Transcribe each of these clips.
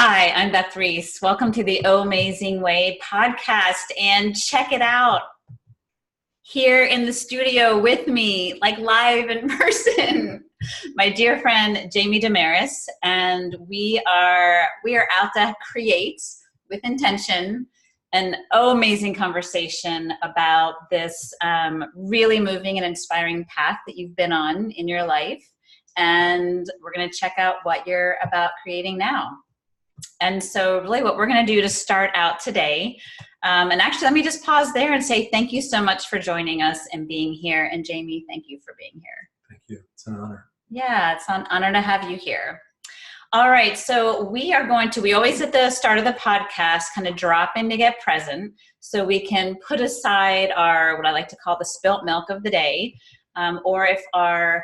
Hi, I'm Beth Reese. Welcome to the OHMazing Way podcast, and check it out. Here in the studio with me, like live in person, my dear friend Jamie Demeris, and we are out to create with intention an amazing conversation about this really moving and inspiring path that you've been on in your life, and we're going to check out what you're about creating now. And so really what we're going to do to start out today, and actually let me just pause there and say thank you so much for joining us and being here. And Jamie, thank you for being here. Thank you. It's an honor. Yeah, it's an honor to have you here. All right, so we always at the start of the podcast kind of drop in to get present so we can put aside what I like to call the spilt milk of the day, or if our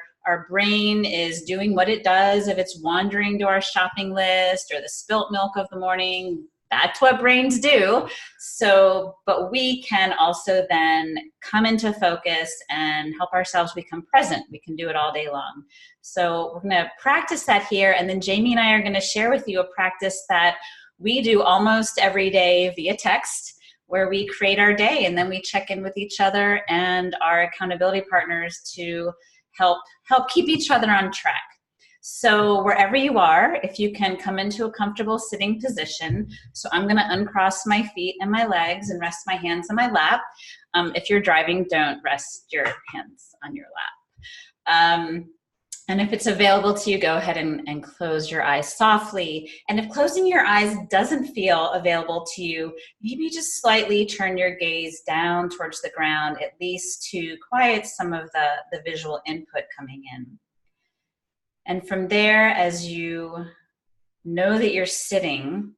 brain is doing what it does, if it's wandering to our shopping list or the spilt milk of the morning, that's what brains do. So, but we can also then come into focus and help ourselves become present. We can do it all day long. So we're going to practice that here. And then Jamie and I are going to share with you a practice that we do almost every day via text, where we create our day and then we check in with each other and our accountability partners to help keep each other on track. So wherever you are, if you can come into a comfortable sitting position. So I'm going to uncross my feet and my legs and rest my hands on my lap. If you're driving, don't rest your hands on your lap. And if it's available to you, go ahead and close your eyes softly. And if closing your eyes doesn't feel available to you, maybe just slightly turn your gaze down towards the ground, at least to quiet some of the visual input coming in. And from there, as you know that you're sitting,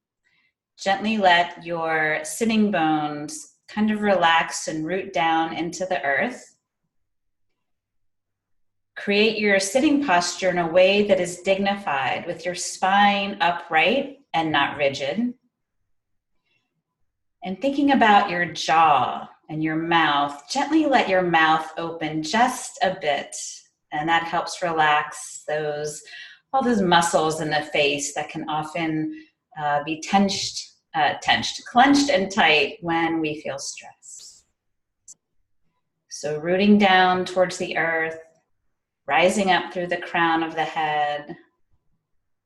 gently let your sitting bones kind of relax and root down into the earth. Create your sitting posture in a way that is dignified, with your spine upright and not rigid. And thinking about your jaw and your mouth, gently let your mouth open just a bit. And that helps relax all those muscles in the face that can often be clenched and tight when we feel stress. So rooting down towards the earth, rising up through the crown of the head,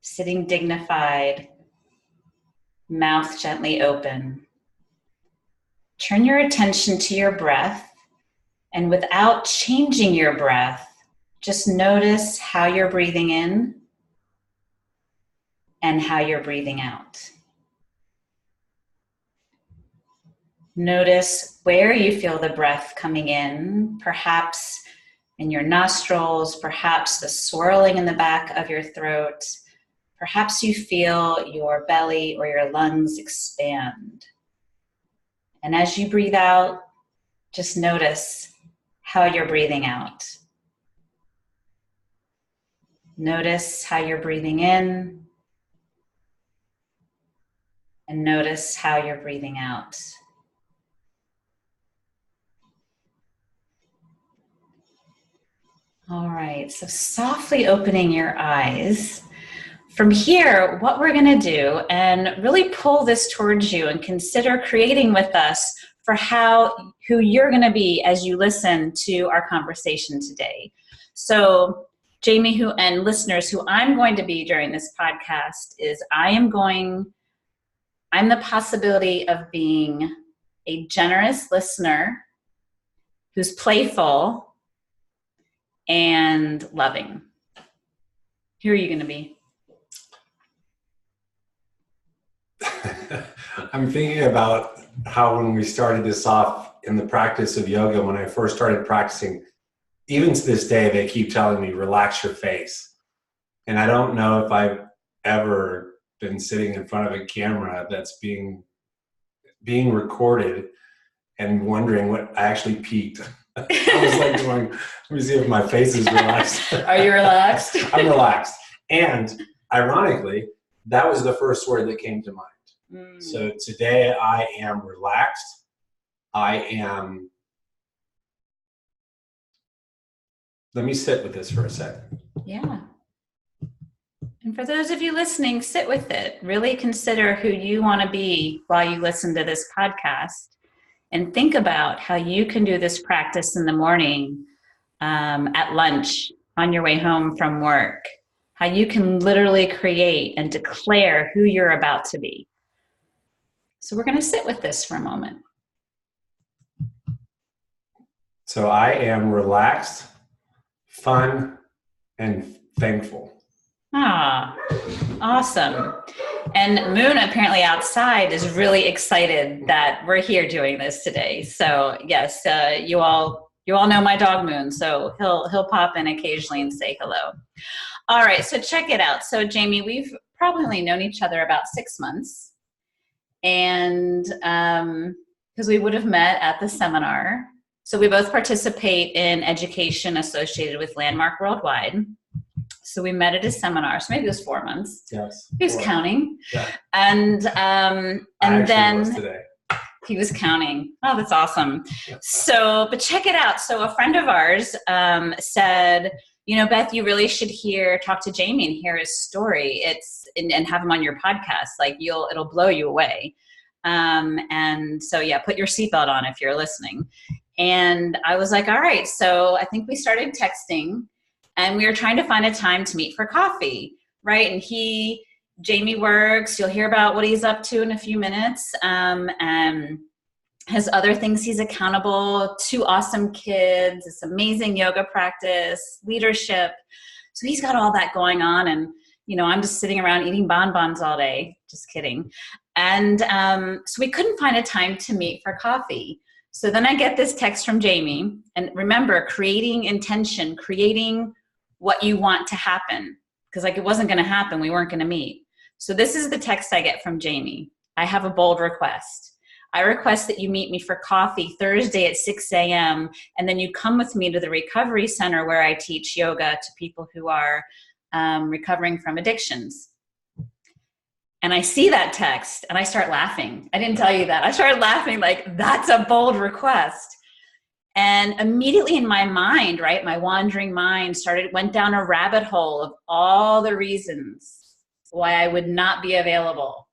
sitting dignified, mouth gently open. Turn your attention to your breath, and without changing your breath, just notice how you're breathing in and how you're breathing out. Notice where you feel the breath coming in, perhaps in your nostrils, perhaps the swirling in the back of your throat. Perhaps you feel your belly or your lungs expand. And as you breathe out, just notice how you're breathing out. Notice how you're breathing in, and notice how you're breathing out. All right, so softly opening your eyes. From here, what we're going to do, and really pull this towards you and consider creating with us for who you're going to be as you listen to our conversation today. So Jamie, and listeners, who I'm going to be during this podcast is I'm the possibility of being a generous listener who's playful and loving. Who are you going to be? I'm thinking about how when we started this off in the practice of yoga, when I first started practicing, even to this day, they keep telling me, relax your face. And I don't know if I've ever been sitting in front of a camera that's being recorded and wondering what I actually peaked. I was like going, let me see if my face is relaxed. Are you relaxed? I'm relaxed. And ironically, that was the first word that came to mind. So today I am relaxed. Let me sit with this for a second. Yeah. And for those of you listening, sit with it. Really consider who you want to be while you listen to this podcast. And think about how you can do this practice in the morning, at lunch, on your way home from work. How you can literally create and declare who you're about to be. So we're going to sit with this for a moment. So I am relaxed, fun, and thankful. Ah, awesome. And Moon apparently outside is really excited that we're here doing this today. So yes, you all know my dog Moon, so he'll pop in occasionally and say hello. All right, so check it out. So Jamie, we've probably only known each other about 6 months, and because we would have met at the seminar. So we both participate in education associated with Landmark Worldwide. So we met at a seminar. So maybe it was 4 months. Yes. He was counting. Yeah. And then was today. He was counting. Oh, that's awesome. Yeah. So, but check it out. So a friend of ours said, you know, Beth, you really should talk to Jamie and hear his story. And have him on your podcast. Like it'll blow you away. And so yeah, put your seatbelt on if you're listening. And I was like, all right. So I think we started texting, and we were trying to find a time to meet for coffee, right? And Jamie works. You'll hear about what he's up to in a few minutes. And has other things he's accountable, 2 awesome kids, this amazing yoga practice, leadership. So he's got all that going on. And, you know, I'm just sitting around eating bonbons all day. Just kidding. And so we couldn't find a time to meet for coffee. So then I get this text from Jamie. And remember, creating intention, creating what you want to happen. Because like it wasn't going to happen. We weren't going to meet. So this is the text I get from Jamie. I have a bold request. I request that you meet me for coffee Thursday at 6 a.m. and then you come with me to the recovery center where I teach yoga to people who are recovering from addictions. And I see that text and I start laughing. I didn't tell you that. I started laughing like, that's a bold request. And immediately in my mind, right, my wandering mind went down a rabbit hole of all the reasons why I would not be available.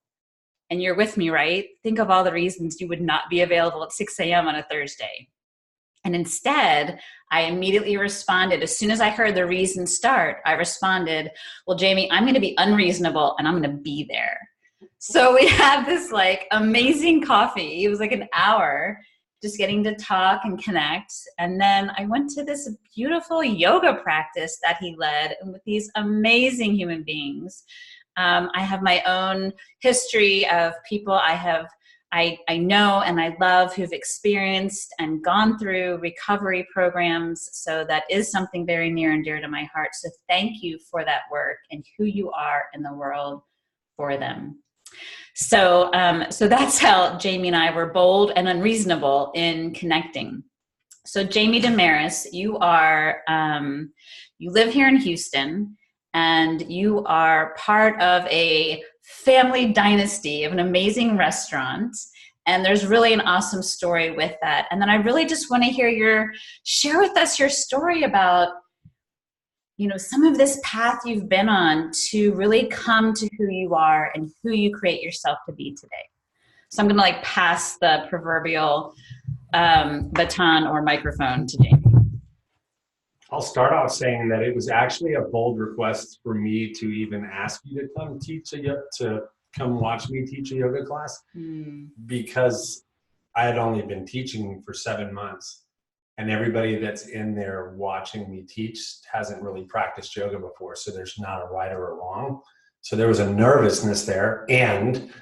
And you're with me, right? Think of all the reasons you would not be available at 6 a.m. on a Thursday. And instead, I immediately responded. As soon as I heard the reason start, I responded, well, Jamie, I'm going to be unreasonable and I'm going to be there. So we had this like amazing coffee. It was like an hour just getting to talk and connect. And then I went to this beautiful yoga practice that he led and with these amazing human beings. I have my own history of people I know and I love who've experienced and gone through recovery programs. So that is something very near and dear to my heart. So thank you for that work and who you are in the world for them. So that's how Jamie and I were bold and unreasonable in connecting. So Jamie Demeris, you live here in Houston. And you are part of a family dynasty of an amazing restaurant. And there's really an awesome story with that. And then I really just want to share with us your story about, you know, some of this path you've been on to really come to who you are and who you create yourself to be today. So I'm going to like pass the proverbial baton or microphone to Jamie. I'll start off saying that it was actually a bold request for me to even ask you to come watch me teach a yoga class because I had only been teaching for 7 months and everybody that's in there watching me teach hasn't really practiced yoga before. So there's not a right or a wrong. So there was a nervousness there and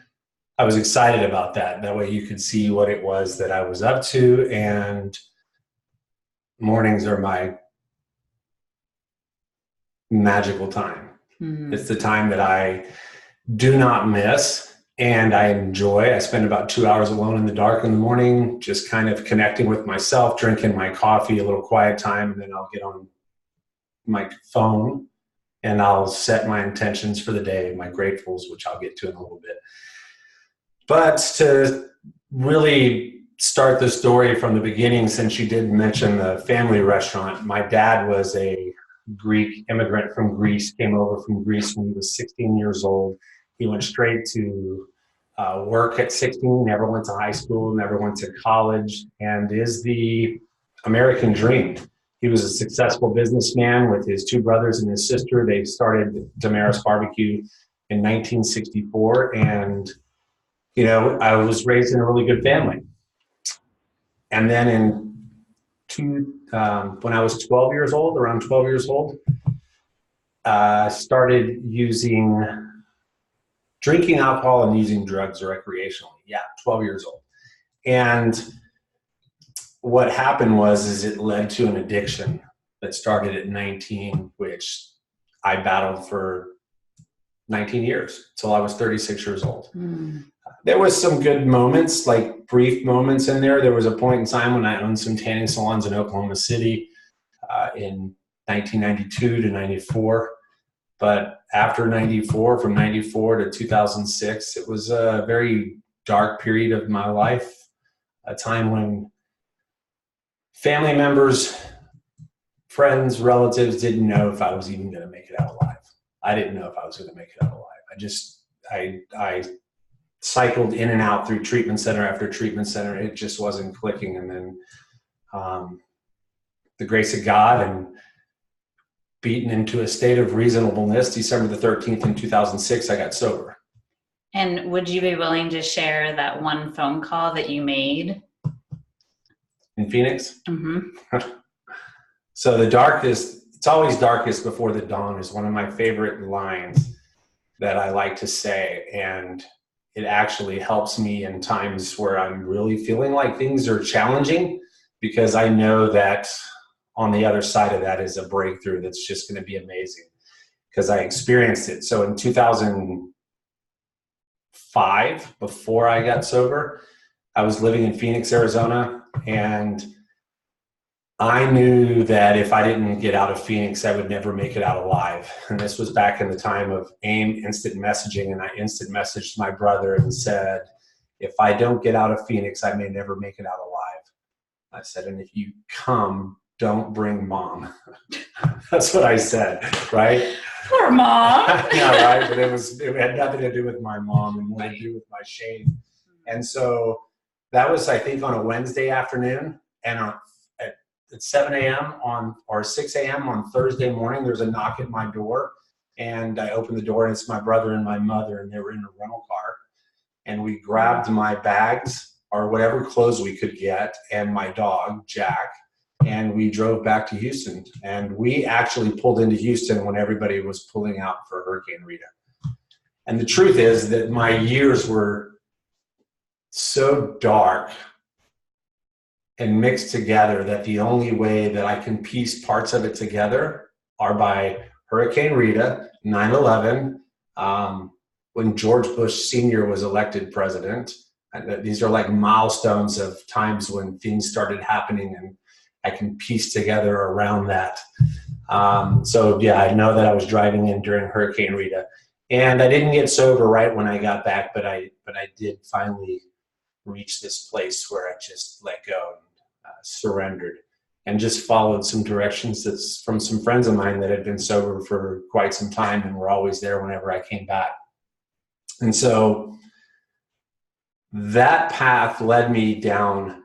I was excited about that. That way you could see what it was that I was up to, and mornings are my magical time. It's the time that I do not miss and I enjoy. I spend about 2 hours alone in the dark in the morning, just kind of connecting with myself, drinking my coffee, a little quiet time, and then I'll get on my phone and I'll set my intentions for the day, my gratefuls, which I'll get to in a little bit. But to really start the story from the beginning, since you did mention the family restaurant, my dad was a Greek immigrant from Greece, came over from Greece when he was 16 years old. He went straight to work at 16, never went to high school, never went to college, and is the American dream. He was a successful businessman with his two brothers and his sister. They started Demeris Barbecue in 1964, and I was raised in a really good family. And then when I was 12 years old, around 12 years old, started drinking alcohol and using drugs recreationally. Yeah, 12 years old. And what happened is it led to an addiction that started at 19, which I battled for 19 years till I was 36 years old. There was some good moments, like brief moments in there. There was a point in time when I owned some tanning salons in Oklahoma City in 1992 to 94. But after 94, from 94 to 2006, it was a very dark period of my life, a time when family members, friends, relatives didn't know if I was even going to make it out alive. I didn't know if I was going to make it out alive. I cycled in and out through treatment center after treatment center. It just wasn't clicking. And then the grace of God and beaten into a state of reasonableness, December the 13th in 2006, I got sober. And would you be willing to share that one phone call that you made? In Phoenix? Mm-hmm. So it's always darkest before the dawn is one of my favorite lines that I like to say. And it actually helps me in times where I'm really feeling like things are challenging, because I know that on the other side of that is a breakthrough that's just going to be amazing, because I experienced it. So in 2005, before I got sober, I was living in Phoenix, Arizona, and I knew that if I didn't get out of Phoenix, I would never make it out alive. And this was back in the time of AIM instant messaging, and I instant messaged my brother and said, if I don't get out of Phoenix, I may never make it out alive. I said, and if you come, don't bring mom. That's what I said, right? Poor mom. Yeah, right. But it had nothing to do with my mom and more to do with my shame. And so that was, I think, on a Wednesday afternoon, and at 7 a.m. or 6 a.m. on Thursday morning, there's a knock at my door, and I open the door, and it's my brother and my mother, and they were in a rental car, and we grabbed my bags or whatever clothes we could get and my dog, Jack, and we drove back to Houston. And we actually pulled into Houston when everybody was pulling out for Hurricane Rita. And the truth is that my years were so dark and mixed together that the only way that I can piece parts of it together are by Hurricane Rita, 9/11, when George Bush Sr. was elected president. And these are like milestones of times when things started happening, and I can piece together around that. So yeah, I know that I was driving in during Hurricane Rita, and I didn't get sober right when I got back, but I did finally reach this place where I just let go and surrendered, and just followed some directions that's from some friends of mine that had been sober for quite some time and were always there whenever I came back. And so that path led me down.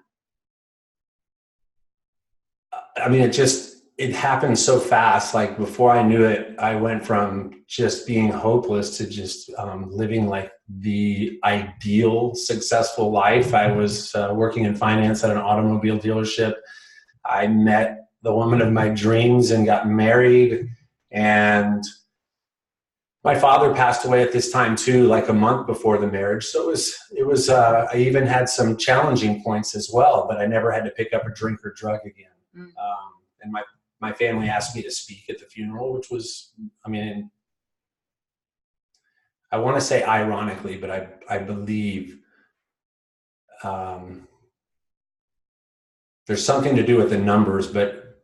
I mean, it happened so fast. Like before I knew it, I went from just being hopeless to just living like the ideal successful life. I was working in finance at an automobile dealership. I met the woman of my dreams and got married, and my father passed away at this time too, like a month before the marriage. So it was I even had some challenging points as well, but I never had to pick up a drink or drug again. And my family asked me to speak at the funeral, which was, I mean, I want to say ironically, but I believe there's something to do with the numbers, but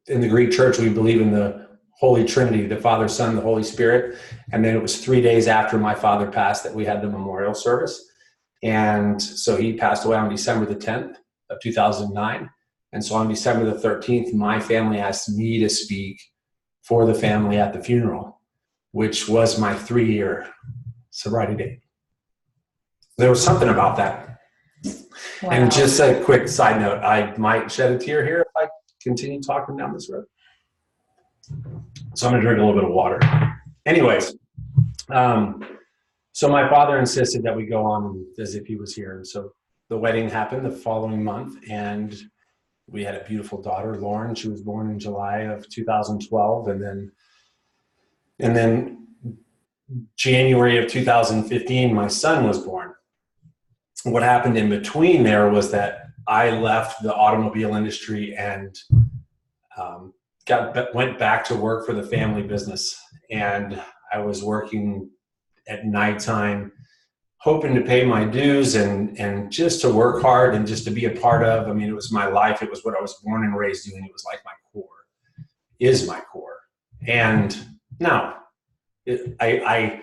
in the Greek church, we believe in the Holy Trinity, the Father, Son, the Holy Spirit. And then it was 3 days after my father passed that we had the memorial service. And so he passed away on December the 10th of 2009. And so on December the 13th, my family asked me to speak for the family at the funeral, which was my 3-year sobriety date. There was something about that. Wow. And just a quick side note, I might shed a tear here if I continue talking down this road. So I'm going to drink a little bit of water. Anyways, so my father insisted that we go on as if he was here. And so the wedding happened the following month, and we had a beautiful daughter, Lauren. She was born in July of 2012. And then January of 2015, my son was born. What happened in between there was that I left the automobile industry and went back to work for the family business. And I was working at nighttime, hoping to pay my dues and just to work hard and just to be a part of. I mean, it was my life. It was what I was born and raised doing. It was like my core, is my core. And now I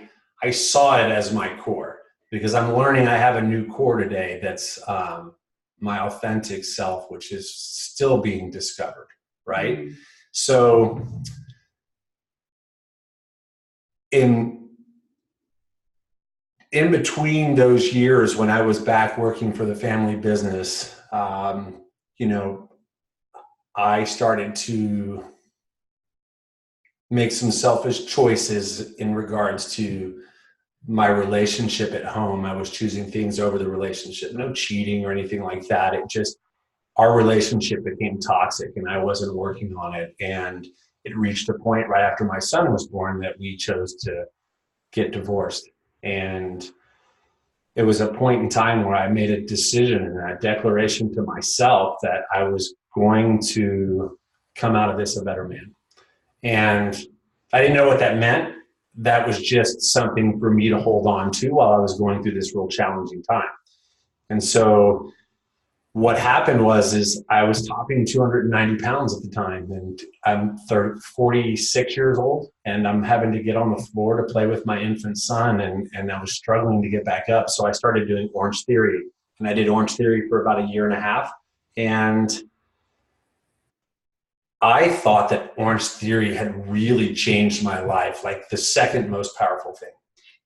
saw it as my core, because I'm learning I have a new core today that's my authentic self, which is still being discovered, right? Mm-hmm. So in between those years when I was back working for the family business, you know, I started to make some selfish choices in regards to my relationship at home. I was choosing things over the relationship, no cheating or anything like that. It just, our relationship became toxic and I wasn't working on it. And it reached a point right after my son was born that we chose to get divorced. And it was a point in time where I made a decision and a declaration to myself that I was going to come out of this a better man. And I didn't know what that meant. That was just something for me to hold on to while I was going through this real challenging time. And so what happened is I was topping 290 pounds at the time, and I'm 46 years old, and I'm having to get on the floor to play with my infant son, and I was struggling to get back up. So I started doing Orange Theory, and I did Orange Theory for about 1.5 years. And I thought that Orange Theory had really changed my life, like the second most powerful thing.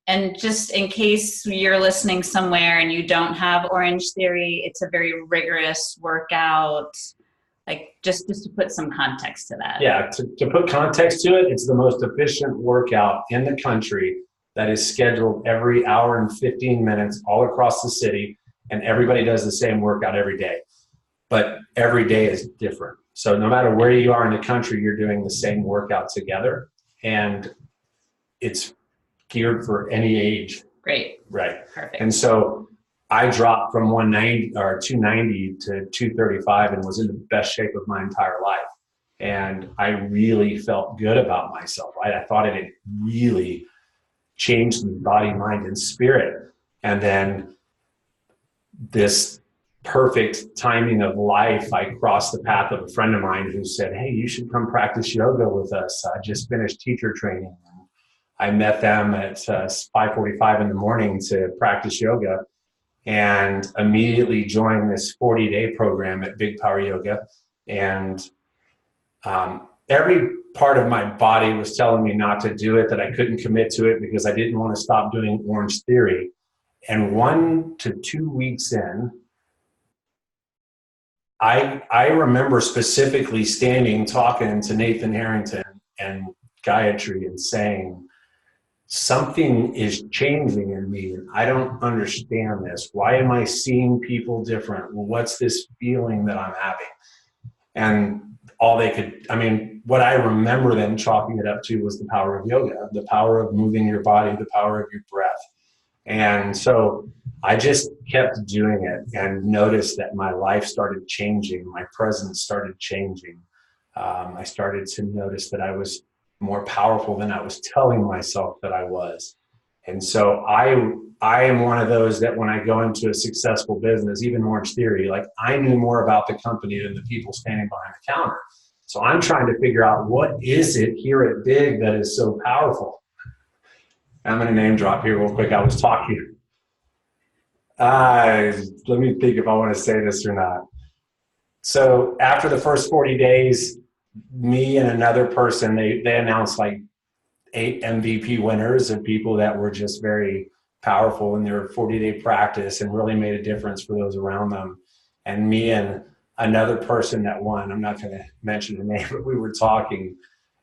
And just in case you're listening somewhere and you don't have Orange Theory, it's a very rigorous workout, like just to put some context to that. Yeah, to put context to it, it's the most efficient workout in the country that is scheduled every hour and 15 minutes all across the city, and everybody does the same workout every day. But every day is different. So no matter where you are in the country, you're doing the same workout together, and it's geared for any age. Great. Right. Perfect. And so I dropped from 290 to 235 and was in the best shape of my entire life. And I really felt good about myself. I thought it had really changed me, body, mind, and spirit. And then this perfect timing of life, I crossed the path of a friend of mine who said, "Hey, you should come practice yoga with us. I just finished teacher training." I met them at 5:45 in the morning to practice yoga, and immediately joined this 40-day program at Big Power Yoga. And every part of my body was telling me not to do it, that I couldn't commit to it because I didn't want to stop doing Orange Theory. And 1 to 2 weeks in, I remember specifically standing talking to Nathan Harrington and Gayatri and saying, something is changing in me and I don't understand this. Why am I seeing people different? What's this feeling that I'm having? And all they could, what I remember them chalking it up to was the power of yoga, the power of moving your body, the power of your breath. And so I just kept doing it and noticed that my life started changing. My presence started changing. I started to notice that I was more powerful than I was telling myself that I was. And so I am one of those that when I go into a successful business, even Orange Theory, like I knew more about the company than the people standing behind the counter. So I'm trying to figure out what is it here at Big that is so powerful. I'm going to name drop here real quick. I was talking. Let me think if I want to say this or not. So after the first 40 days, me and another person, they announced like 8 MVP winners of people that were just very powerful in their 40-day practice and really made a difference for those around them. And me and another person that won, I'm not going to mention the name, but we were talking,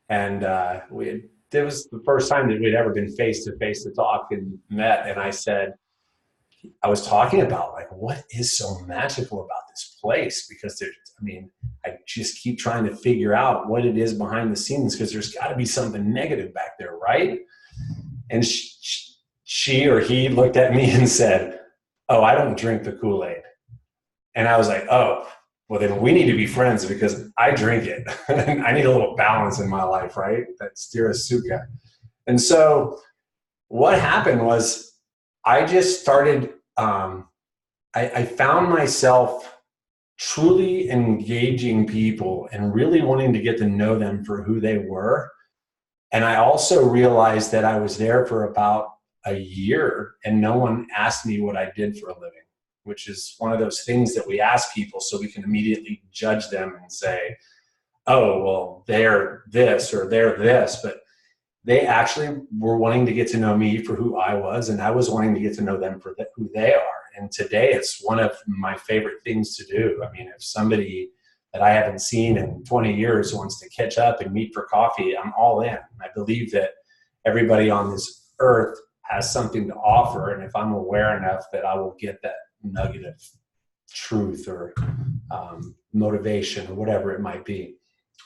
and it was the first time that we'd ever been face to face to talk and met. And I was talking about like, what is so magical about this place? Because I just keep trying to figure out what it is behind the scenes, because there's got to be something negative back there, right? And she or he looked at me and said, "Oh, I don't drink the Kool-Aid." And I was like, "Oh, well then we need to be friends, because I drink it. I need a little balance in my life, right? That's Sthira. And so what happened was, I just started, I found myself truly engaging people and really wanting to get to know them for who they were. And I also realized that I was there for about a year and no one asked me what I did for a living, which is one of those things that we ask people so we can immediately judge them and say, oh, well, they're this or they're this. But they actually were wanting to get to know me for who I was, and I was wanting to get to know them for who they are. And today it's one of my favorite things to do. I mean, if somebody that I haven't seen in 20 years wants to catch up and meet for coffee, I'm all in. I believe that everybody on this earth has something to offer, and if I'm aware enough, that I will get that nugget of truth or motivation or whatever it might be.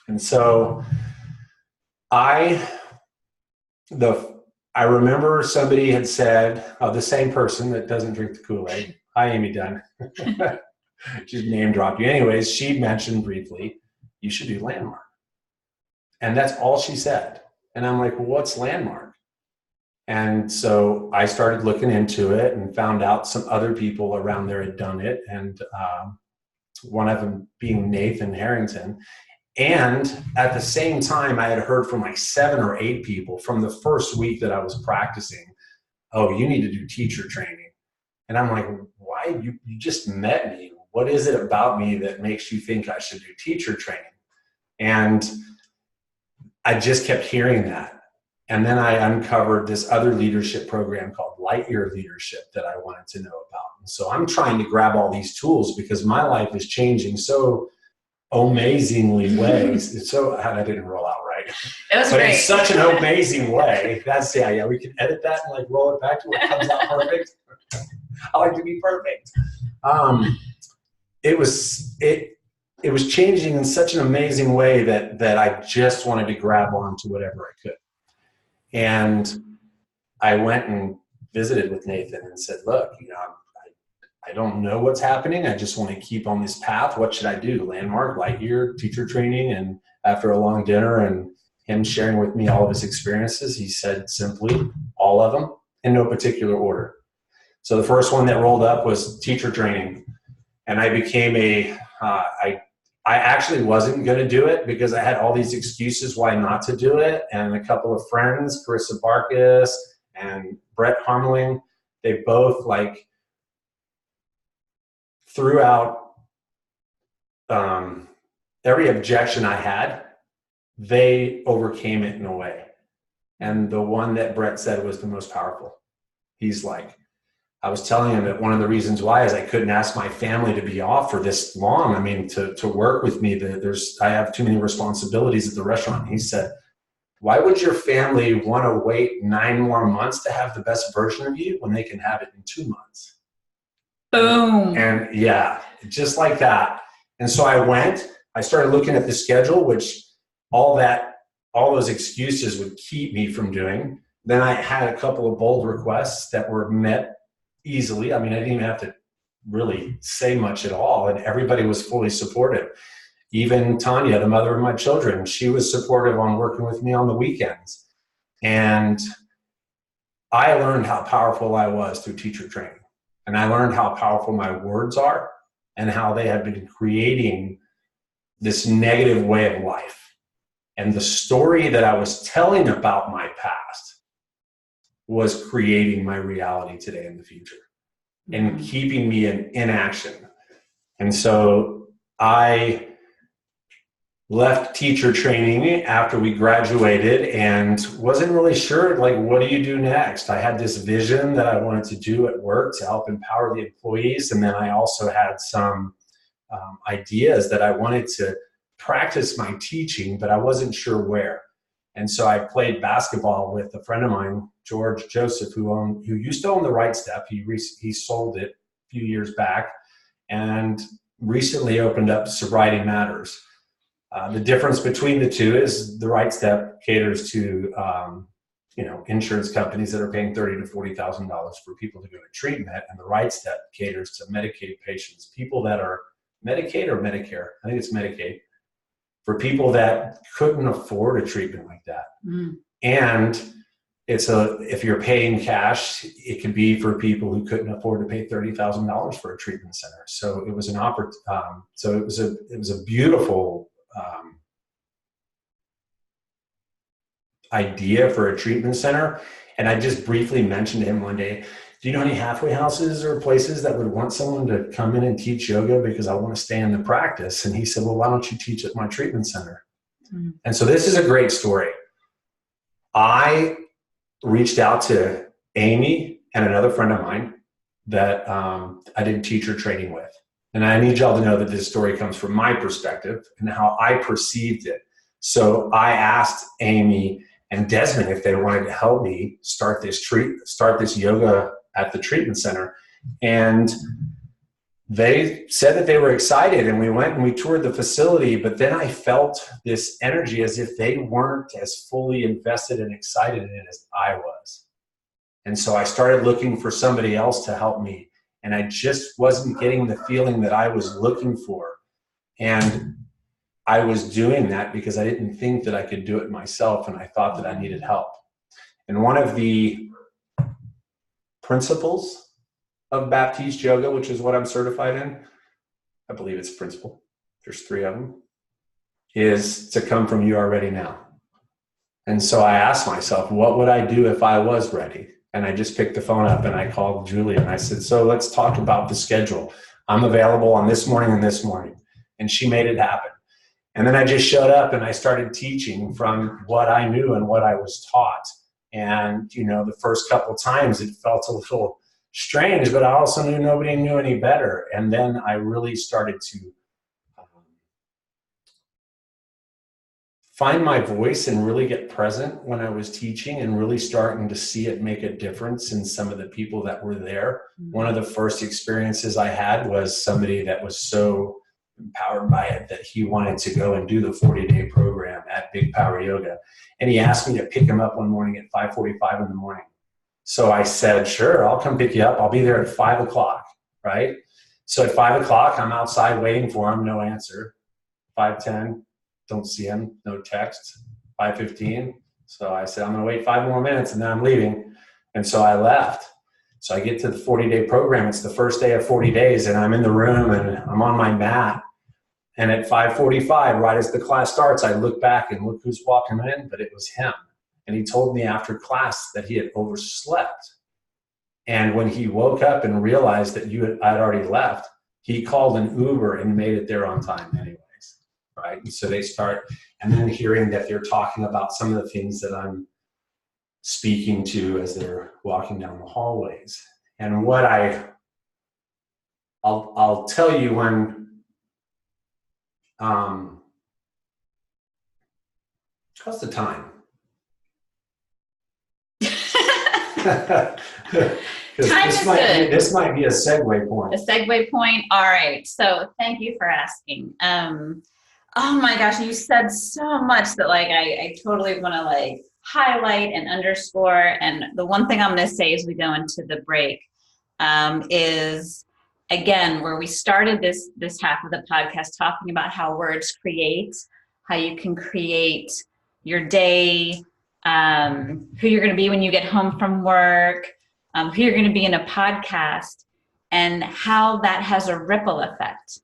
And so I remember somebody had said, the same person that doesn't drink the Kool-Aid. Hi, Amy Dunn. She's name dropped you. Anyways, she mentioned briefly, you should do Landmark. And that's all she said. And I'm like, well, what's Landmark? And so I started looking into it and found out some other people around there had done it. And one of them being Nathan Harrington. And at the same time, I had heard from like 7 or 8 people from the first week that I was practicing, oh, you need to do teacher training. And I'm like, why? You just met me. What is it about me that makes you think I should do teacher training? And I just kept hearing that. And then I uncovered this other leadership program called Lightyear Leadership that I wanted to know about. And so I'm trying to grab all these tools because my life is changing so amazingly ways. So I didn't roll out right. It was but great. In such an amazing way. That's yeah. We can edit that and like roll it back to where it comes out perfect. I like to be perfect. It was changing in such an amazing way that I just wanted to grab onto whatever I could. And I went and visited with Nathan and said, look, I don't know what's happening. I just want to keep on this path. What should I do? Landmark, Lightyear, teacher training. And after a long dinner and him sharing with me all of his experiences, he said simply, all of them in no particular order. So the first one that rolled up was teacher training. And I became I actually wasn't going to do it because I had all these excuses why not to do it. And a couple of friends, Carissa Barkas and Brett Harmeling, they both threw out every objection I had. They overcame it in a way. And the one that Brett said was the most powerful. He's like, I was telling him that one of the reasons why is I couldn't ask my family to be off for this long. I mean, to work with me, I have too many responsibilities at the restaurant. And he said, why would your family want to wait 9 more months to have the best version of you when they can have it in 2 months? Boom. And yeah, just like that. And so I started looking at the schedule, which all those excuses would keep me from doing. Then I had a couple of bold requests that were met easily. I mean, I didn't even have to really say much at all. And everybody was fully supportive. Even Tanya, the mother of my children, she was supportive on working with me on the weekends. And I learned how powerful I was through teacher training. And I learned how powerful my words are and how they have been creating this negative way of life. And the story that I was telling about my past was creating my reality today and the future and keeping me in inaction. And so I left teacher training after we graduated and wasn't really sure, like, what do you do next? I had this vision that I wanted to do at work to help empower the employees. And then I also had some ideas that I wanted to practice my teaching, but I wasn't sure where. And so I played basketball with a friend of mine, George Joseph, who used to own the RCYT. He sold it a few years back and recently opened up Sobriety Matters. The difference between the two is the RCYT caters to insurance companies that are paying $30,000 to $40,000 for people to go to treatment, and the RCYT caters to Medicaid patients, people that are Medicaid or Medicare. I think it's Medicaid, for people that couldn't afford a treatment like that. And if you're paying cash, it could be for people who couldn't afford to pay $30,000 for a treatment center. So it was it was a beautiful idea for a treatment center. And I just briefly mentioned to him one day, do you know any halfway houses or places that would want someone to come in and teach yoga because I want to stay in the practice? And he said, well, why don't you teach at my treatment center? And so this is a great story. I reached out to Amy and another friend of mine that I did teacher training with. And I need y'all to know that this story comes from my perspective and how I perceived it. So I asked Amy and Desmond if they wanted to help me start this yoga at the treatment center. And they said that they were excited, and we went and we toured the facility, but then I felt this energy as if they weren't as fully invested and excited in it as I was. And so I started looking for somebody else to help me, and I just wasn't getting the feeling that I was looking for. And I was doing that because I didn't think that I could do it myself, and I thought that I needed help. And one of the principles of Baptiste Yoga, which is what I'm certified in, I believe it's a principle, there's 3 of them, is to come from you are ready now. And so I asked myself, what would I do if I was ready? And I just picked the phone up and I called Julia and I said, so let's talk about the schedule. I'm available on this morning and this morning. And she made it happen. And then I just showed up and I started teaching from what I knew and what I was taught. And, the first couple of times it felt a little strange, but I also knew nobody knew any better. And then I really started to find my voice and really get present when I was teaching and really starting to see it make a difference in some of the people that were there. One of the first experiences I had was somebody that was so empowered by it that he wanted to go and do the 40-day program at Big Power Yoga. And he asked me to pick him up one morning at 5:45 in the morning. So I said, sure, I'll come pick you up. I'll be there at 5 o'clock, right? So at 5 o'clock, I'm outside waiting for him, no answer. 5:10, don't see him, no text. 5:15, so I said, I'm gonna wait 5 more minutes and then I'm leaving. And so I left. So I get to the 40-day program. It's the first day of 40 days and I'm in the room and I'm on my mat. And at 5:45, right as the class starts, I look back and look who's walking in, but it was him. And he told me after class that he had overslept. And when he woke up and realized that I'd already left, he called an Uber and made it there on time anyways, right? And so they start, and then hearing that they're talking about some of the things that I'm speaking to as they're walking down the hallways. And what I'll tell you when, how's the time? Time is good. This might be a segue point. A segue point. All right. So thank you for asking. Oh my gosh, you said so much that I totally want to highlight and underscore. And the one thing I'm going to say as we go into the break is, again, where we started this half of the podcast talking about how words create, how you can create your day, who you're going to be when you get home from work, who you're going to be in a podcast, and how that has a ripple effect.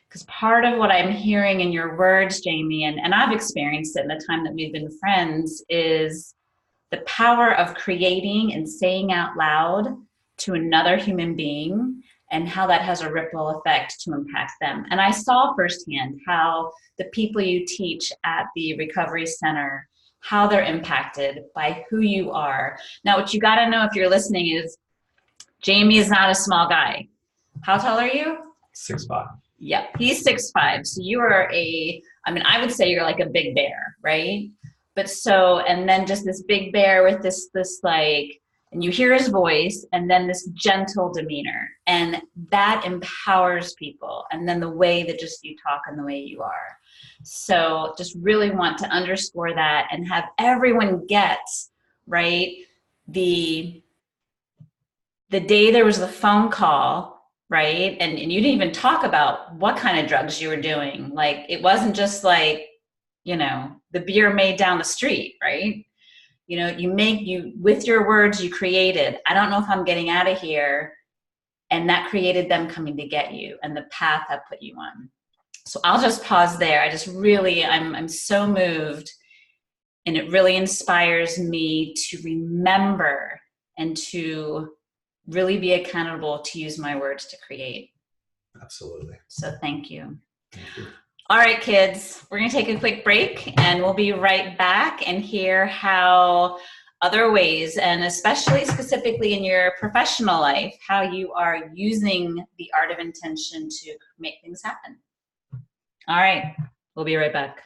Because part of what I'm hearing in your words, Jamie, and I've experienced it in the time that we've been friends, is the power of creating and saying out loud to another human being and how that has a ripple effect to impact them. And I saw firsthand how the people you teach at the recovery center, how they're impacted by who you are. Now, what you got to know if you're listening is Jamie is not a small guy. How tall are you? 6'5". Yep, he's 6'5". So you are I would say you're like a big bear, right? But so, and then just this big bear with this like, and you hear his voice, and then this gentle demeanor, and that empowers people. And then the way that just you talk and the way you are. So just really want to underscore that and have everyone get, right, the day there was the phone call, right, and you didn't even talk about what kind of drugs you were doing. Like, it wasn't just like, the beer made down the street, right? You with your words, you created, I don't know if I'm getting out of here. And that created them coming to get you and the path I put you on. So I'll just pause there. I just really, I'm so moved, and it really inspires me to remember and to really be accountable to use my words to create. Absolutely. So thank you. Thank you. All right, kids, we're going to take a quick break, and we'll be right back and hear how other ways, and especially specifically in your professional life, how you are using the art of intention to make things happen. All right, we'll be right back.